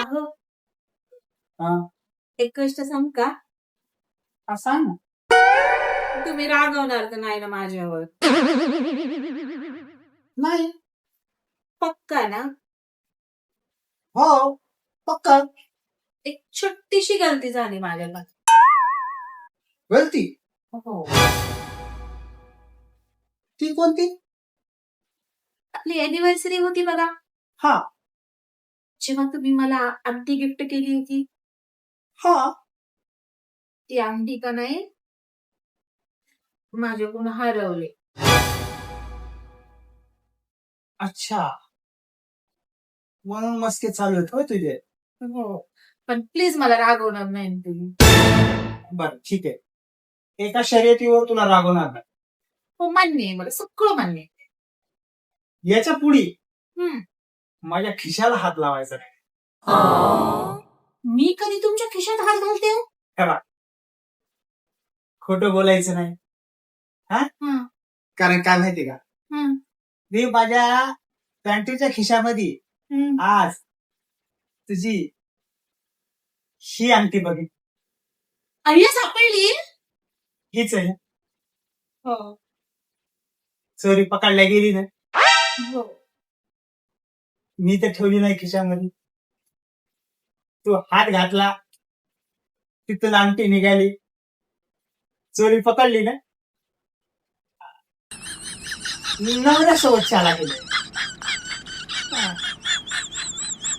अहो हा एक गोष्ट सांग का? हा, सांग ना. तुम्ही रागवणार तर नाही ना माझ्यावर? नाही. पक्का ना? हो पक्का. एक छोटीशी गलती झाली माझ्याकडून. गलती हो. ती कोणती? आपली अॅनिव्हर्सरी होती बघा, हा जेव्हा तुम्ही मला अंगठी गिफ्ट केली होती. हा ती अंगठी का नाही माझ्याकडून हरवली. अच्छा, म्हणून मस्के चालू आहेत होय तुझे. हो, पण प्लीज मला रागवणार नाही ना तुम्ही. बर ठीक आहे, एका शर्यतीवर तुला रागवणार नाही. हो मान्य आहे, मला सगळं मान्य आहे. याच्या पुढे हम्म. माझ्या खिशाला हात लावायचा नाही. मी कधी तुमच्या खिशात हात घालते हो? खोटं बोलायचं नाही. हं, कारण काय माहितीये का, हं, मी माझ्या पॅन्टीच्या खिशामध्ये हं. आज तुझी ही अंगठी बघितली. अय्या सापडली? हीच आहे. हो. चोरी पकडल्या गेली ना, हो. मी तर ठेवली नाही खिशामध्ये. तू हात घातला, तिथून अंगठी निघाली, चोरी पकडली ना, नवऱ्यासोबत चाला गेले.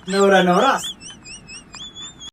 नवरा नवरा असतो.